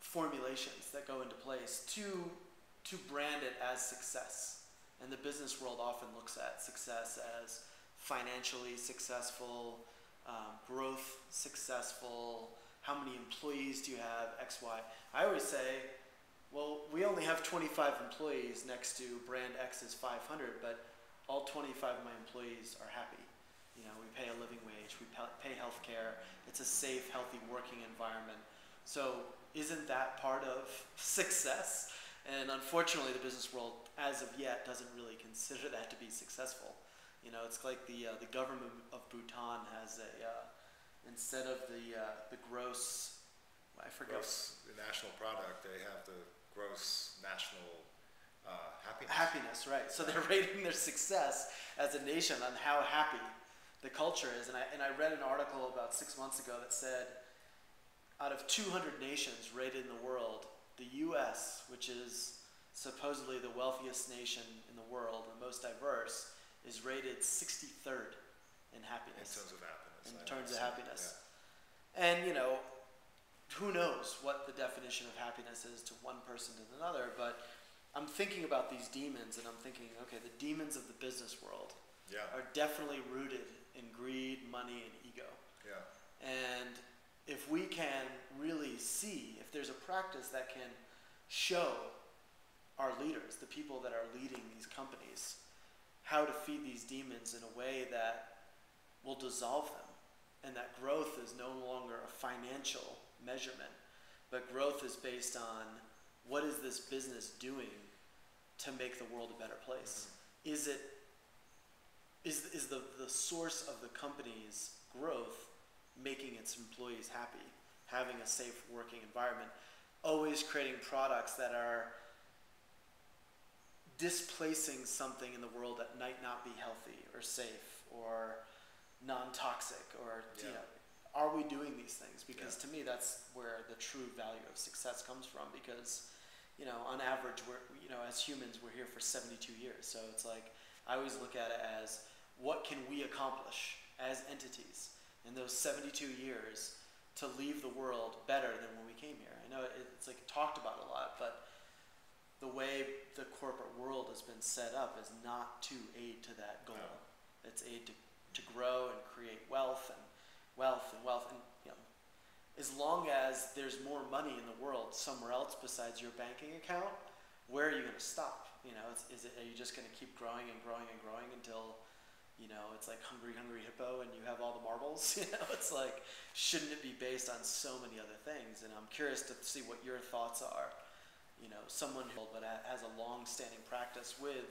formulations that go into place to brand it as success. And the business world often looks at success as financially successful, growth successful, how many employees do you have, X, Y. I always say, well, we only have 25 employees next to brand X's 500, but all 25 of my employees are happy. You know, we pay a living wage, we pay health care, it's a safe, healthy working environment. So isn't that part of success? And unfortunately, the business world, as of yet, doesn't really consider that to be successful. You know, it's like the government of Bhutan has a, instead of the gross, I forget. Gross national product, they have the gross national happiness. Happiness, right. So they're rating their success as a nation on how happy the culture is. And I read an article about 6 months ago that said, out of 200 nations rated in the world, the U.S., which is supposedly the wealthiest nation in the world and most diverse, is rated 63rd in happiness. In terms of happiness. In terms of happiness. Yeah. And, you know, who knows what the definition of happiness is to one person to another, but I'm thinking about these demons and I'm thinking, okay, the demons of the business world are definitely rooted in greed, money, and ego. Yeah. And if we can really see, if there's a practice that can show our leaders, the people that are leading these companies, how to feed these demons in a way that will dissolve them, and that growth is no longer a financial measurement, but growth is based on what is this business doing to make the world a better place? Mm-hmm. Is the source of the company's growth making its employees happy, having a safe working environment, always creating products that are displacing something in the world that might not be healthy or safe or non-toxic, or you know, are we doing these things? Because to me, that's where the true value of success comes from. Because, you know, on average, we're, you know, as humans, we're here for 72 years. So it's like, I always look at it as, what can we accomplish as entities in those 72 years to leave the world better than when we came here? I know it's like talked about a lot, but the way the corporate world has been set up is not to aid to that goal. No. It's aid to grow and create wealth and wealth and wealth. And, you know, as long as there's more money in the world somewhere else besides your banking account, where are you going to stop? You know, are you just going to keep growing and growing and growing until, you know, it's like Hungry Hungry Hippo and you have all the marbles? You know, it's like, shouldn't it be based on so many other things? And I'm curious to see what your thoughts are. You know, someone who but has a long-standing practice with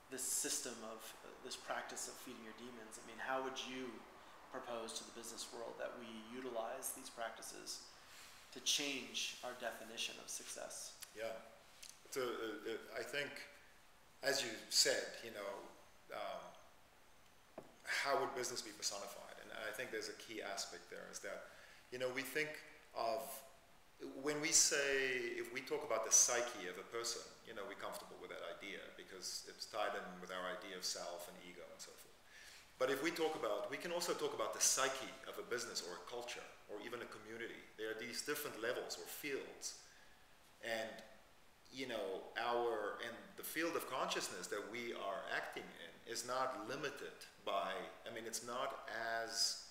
this system of this practice of feeding your demons. I mean, how would you propose to the business world that we utilize these practices to change our definition of success? Yeah. So I think, as you said, you know, how would business be personified? And I think there's a key aspect there is that, you know, we think of, when we say, if we talk about the psyche of a person, you know, we're comfortable with that idea because it's tied in with our idea of self and ego and so forth. But if we talk about, we can also talk about the psyche of a business or a culture or even a community. There are these different levels or fields. And, you know, the field of consciousness that we are acting in is not limited by, I mean, it's not as,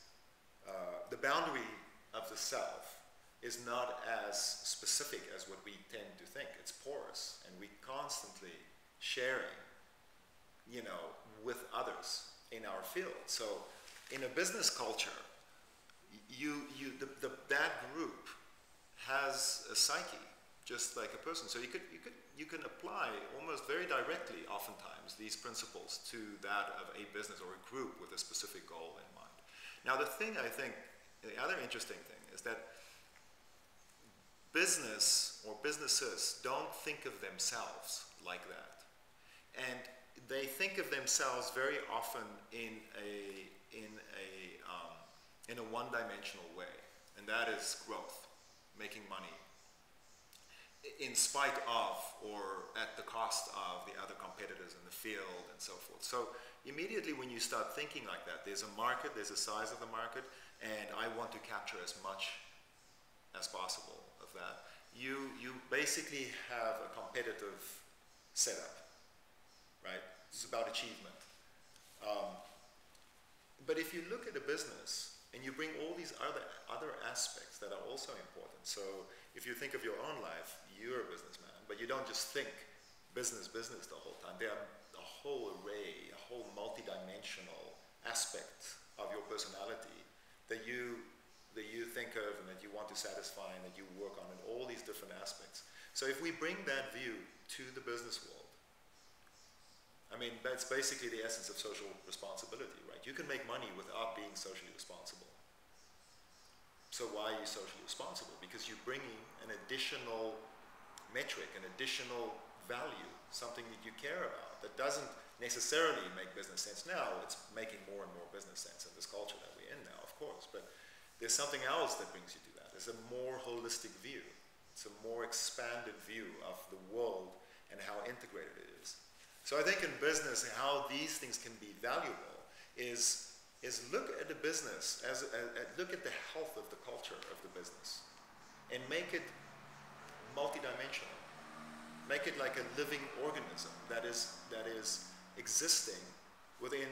the boundary of the self is not as specific as what we tend to think. It's porous, and we constantly sharing, you know, with others in our field. So in a business culture, that group has a psyche, just like a person. So you can apply almost very directly, oftentimes, these principles to that of a business or a group with a specific goal in mind. Now, the thing I think, the other interesting thing is that business or businesses don't think of themselves like that, and they think of themselves very often in a one-dimensional way, and that is growth, making money, in spite of or at the cost of the other competitors in the field and so forth. So immediately when you start thinking like that, there's a market, there's a size of the market, and I want to capture as much as possible of that. you basically have a competitive setup, right? It's about achievement. But if you look at a business and you bring all these other aspects that are also important. So if you think of your own life, you're a businessman, but you don't just think business the whole time. There are a whole array, a whole multidimensional aspect of your personality that you think of and that you want to satisfy and that you work on in all these different aspects. So if we bring that view to the business world, I mean, that's basically the essence of social responsibility, right? You can make money without being socially responsible. So why are you socially responsible? Because you're bringing an additional metric, an additional value, something that you care about that doesn't necessarily make business sense now. It's making more and more business sense in this culture that we're in now, of course. But there's something else that brings you to that. It's a more holistic view. It's a more expanded view of the world and how integrated it is. So I think in business, how these things can be valuable is look at the business, look at the health of the culture of the business and make it multidimensional. Make it like a living organism that is existing within,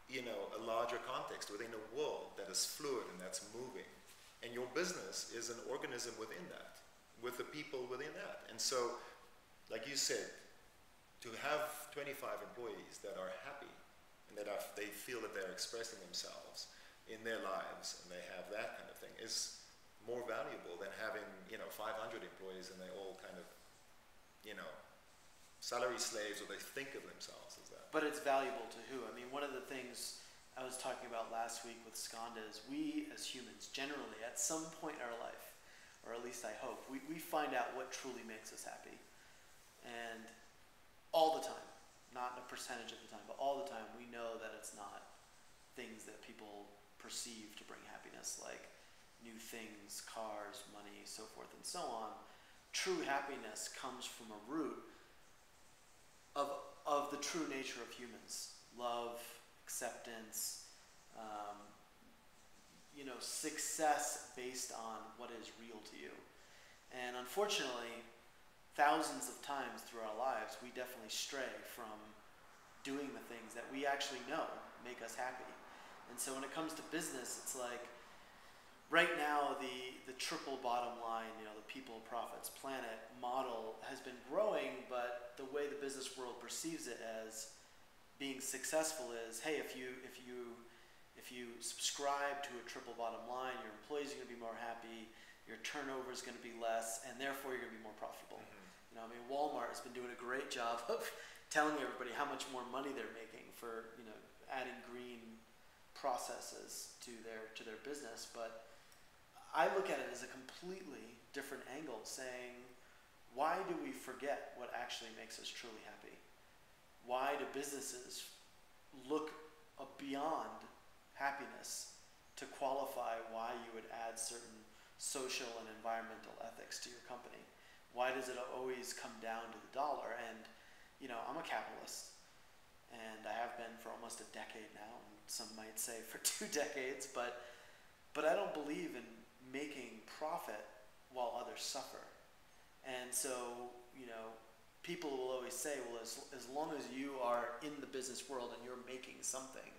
you know, a larger context, within a world that is fluid and that's moving. And your business is an organism within that, with the people within that. And so, like you said, to have 25 employees that are happy and that they feel that they're expressing themselves in their lives and they have that kind of thing is more valuable than having, you know, 500 employees and they all kind of, you know, salary slaves, or they think of themselves as that. But it's valuable to who? I mean, one of the things I was talking about last week with Skanda is we as humans generally at some point in our life, or at least I hope, we find out what truly makes us happy. And all the time, not a percentage of the time, but all the time, we know that it's not things that people perceive to bring happiness, like new things, cars, money, so forth and so on. True happiness comes from a root of the true nature of humans. Love, acceptance, you know, success based on what is real to you. And unfortunately, thousands of times through our lives, we definitely stray from doing the things that we actually know make us happy. And so when it comes to business, it's like, right now the triple bottom line, you know, the people, profits, planet model has been growing, but the way the business world perceives it as being successful is, hey, if you subscribe to a triple bottom line, your employees are going to be more happy, your turnover is going to be less, and therefore you're going to be more profitable. Mm-hmm. You know, I mean, Walmart has been doing a great job of telling everybody how much more money they're making for, you know, adding green processes to their business. But I look at it as a completely different angle, saying, why do we forget what actually makes us truly happy? Why do businesses look beyond happiness to qualify why you would add certain social and environmental ethics to your company? Why does it always come down to the dollar? And, you know, I'm a capitalist, and I have been for almost a decade now, and some might say for 2 decades, but I don't believe in making profit while others suffer. And so, you know, people will always say, well, as long as you are in the business world and you're making something,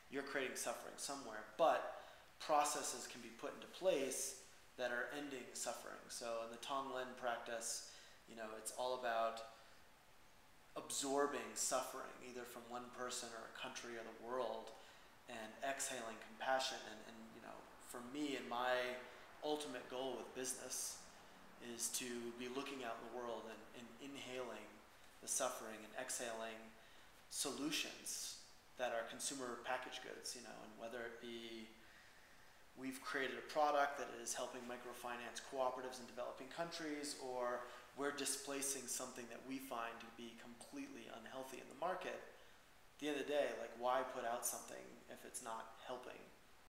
you're creating suffering somewhere. But processes can be put into place that are ending suffering. So in the Tonglen practice, you know, it's all about absorbing suffering, either from one person or a country or the world, and exhaling compassion. And you know, for me, and my ultimate goal with business is to be looking out in the world and inhaling the suffering and exhaling solutions that are consumer packaged goods, you know, and whether it be we've created a product that is helping microfinance cooperatives in developing countries, or we're displacing something that we find to be completely unhealthy in the market. At the end of the day, like, why put out something if it's not helping